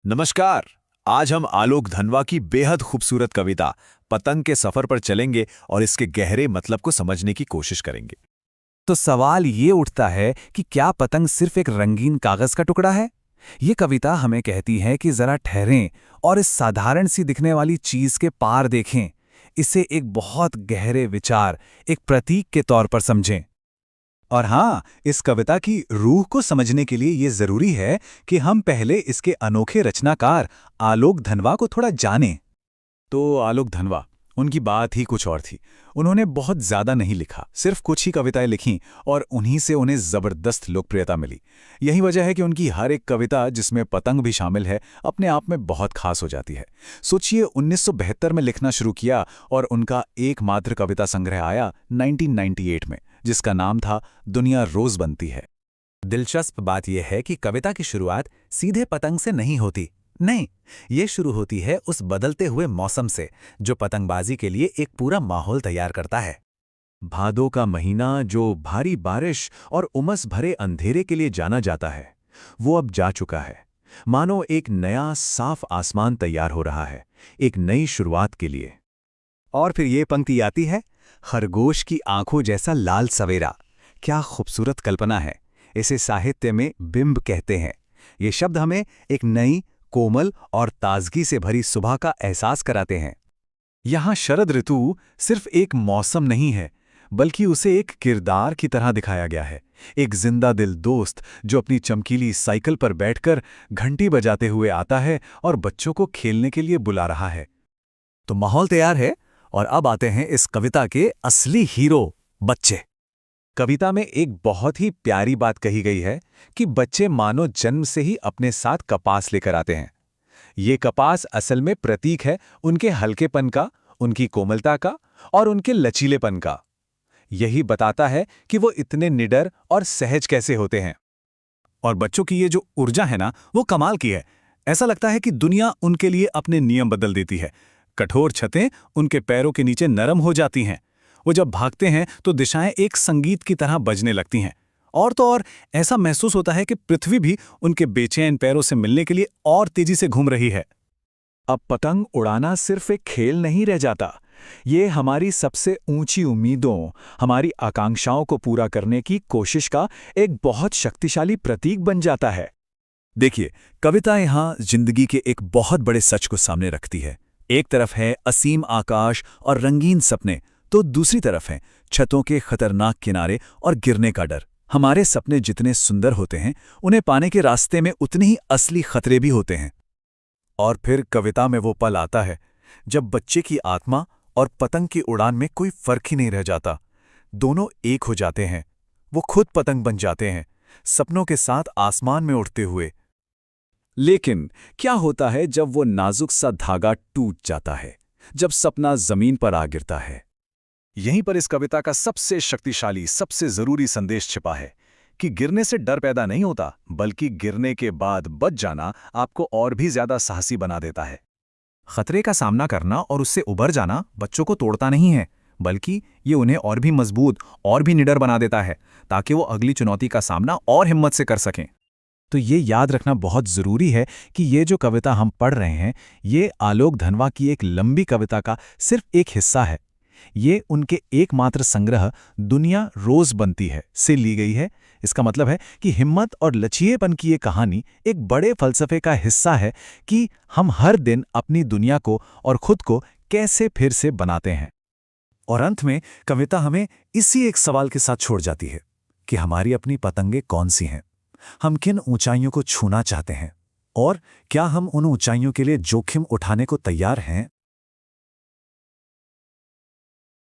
नमस्कार। आज हम आलोक धनवा की बेहद खूबसूरत कविता पतंग के सफर पर चलेंगे और इसके गहरे मतलब को समझने की कोशिश करेंगे। तो सवाल ये उठता है कि क्या पतंग सिर्फ एक रंगीन कागज का टुकड़ा है। ये कविता हमें कहती है कि जरा ठहरें और इस साधारण सी दिखने वाली चीज के पार देखें, इसे एक बहुत गहरे विचार, एक प्रतीक के तौर पर समझें। और हाँ, इस कविता की रूह को समझने के लिए ये जरूरी है कि हम पहले इसके अनोखे रचनाकार आलोक धनवा को थोड़ा जानें। तो आलोक धनवा, उनकी बात ही कुछ और थी। उन्होंने बहुत ज्यादा नहीं लिखा, सिर्फ कुछ ही कविताएं लिखीं और उन्हीं से उन्हें जबरदस्त लोकप्रियता मिली। यही वजह है कि उनकी हर एक कविता, जिसमें पतंग भी शामिल है, अपने आप में बहुत खास हो जाती है। सोचिए, 1972 में लिखना शुरू किया और उनका एकमात्र कविता संग्रह आया 1998 में, जिसका नाम था दुनिया रोज बनती है। दिलचस्प बात यह है कि कविता की शुरुआत सीधे पतंग से नहीं होती। नहीं, ये शुरू होती है उस बदलते हुए मौसम से, जो पतंगबाजी के लिए एक पूरा माहौल तैयार करता है। भादों का महीना, जो भारी बारिश और उमस भरे अंधेरे के लिए जाना जाता है, वो अब जा चुका है। मानो एक नया साफ आसमान तैयार हो रहा है, एक नई शुरुआत के लिए। और फिर ये पंक्ति आती है, खरगोश की आंखों जैसा लाल सवेरा। क्या खूबसूरत कल्पना है। इसे साहित्य में बिंब कहते हैं। ये शब्द हमें एक नई, कोमल और ताजगी से भरी सुबह का एहसास कराते हैं। यहाँ शरद ऋतु सिर्फ एक मौसम नहीं है, बल्कि उसे एक किरदार की तरह दिखाया गया है। एक जिंदा दिल दोस्त जो अपनी चमकीली साइकिल पर बैठकर घंटी बजाते हुए आता है और बच्चों को खेलने के लिए बुला रहा है। तो माहौल तैयार है और अब आते हैं इस कविता के असली हीरो, बच्चे। कविता में एक बहुत ही प्यारी बात कही गई है कि बच्चे मानो जन्म से ही अपने साथ कपास लेकर आते हैं। ये कपास असल में प्रतीक है उनके हल्केपन का, उनकी कोमलता का और उनके लचीलेपन का। यही बताता है कि वो इतने निडर और सहज कैसे होते हैं। और बच्चों की ये जो ऊर्जा है ना, वो कमाल की है। ऐसा लगता है कि दुनिया उनके लिए अपने नियम बदल देती है। कठोर छतें उनके पैरों के नीचे नरम हो जाती हैं। वो जब भागते हैं तो दिशाएं एक संगीत की तरह बजने लगती हैं। और तो और ऐसा महसूस होता है कि पृथ्वी भी उनके बेचैन पैरों से मिलने के लिए और तेजी से घूम रही है। अब पतंग उड़ाना सिर्फ एक खेल नहीं रह जाता। ये हमारी सबसे ऊंची उम्मीदों, हमारी आकांक्षाओं को पूरा करने की कोशिश का एक बहुत शक्तिशाली प्रतीक बन जाता है। देखिए, कविता यहाँ जिंदगी के एक बहुत बड़े सच को सामने रखती है। एक तरफ है असीम आकाश और रंगीन सपने, तो दूसरी तरफ है छतों के खतरनाक किनारे और गिरने का डर। हमारे सपने जितने सुंदर होते हैं, उन्हें पाने के रास्ते में उतने ही असली खतरे भी होते हैं। और फिर कविता में वो पल आता है जब बच्चे की आत्मा और पतंग की उड़ान में कोई फर्क ही नहीं रह जाता। दोनों एक हो जाते हैं। वो खुद पतंग बन जाते हैं, सपनों के साथ आसमान में उड़ते हुए। लेकिन क्या होता है जब वो नाजुक सा धागा टूट जाता है, जब सपना जमीन पर आ गिरता है? यहीं पर इस कविता का सबसे शक्तिशाली, सबसे जरूरी संदेश छिपा है कि गिरने से डर पैदा नहीं होता, बल्कि गिरने के बाद बच जाना आपको और भी ज्यादा साहसी बना देता है। खतरे का सामना करना और उससे उबर जाना बच्चों को तोड़ता नहीं है, बल्कि ये उन्हें और भी मजबूत और भी निडर बना देता है, ताकि वो अगली चुनौती का सामना और हिम्मत से कर सकें। तो ये याद रखना बहुत ज़रूरी है कि ये जो कविता हम पढ़ रहे हैं, ये आलोक धनवा की एक लंबी कविता का सिर्फ एक हिस्सा है। ये उनके एकमात्र संग्रह दुनिया रोज बनती है से ली गई है। इसका मतलब है कि हिम्मत और लचीलेपन की ये कहानी एक बड़े फलसफे का हिस्सा है कि हम हर दिन अपनी दुनिया को और खुद को कैसे फिर से बनाते हैं। और अंत में कविता हमें इसी एक सवाल के साथ छोड़ जाती है कि हमारी अपनी पतंगें कौन सी हैं, हम किन ऊंचाइयों को छूना चाहते हैं और क्या हम उन ऊंचाइयों के लिए जोखिम उठाने को तैयार हैं।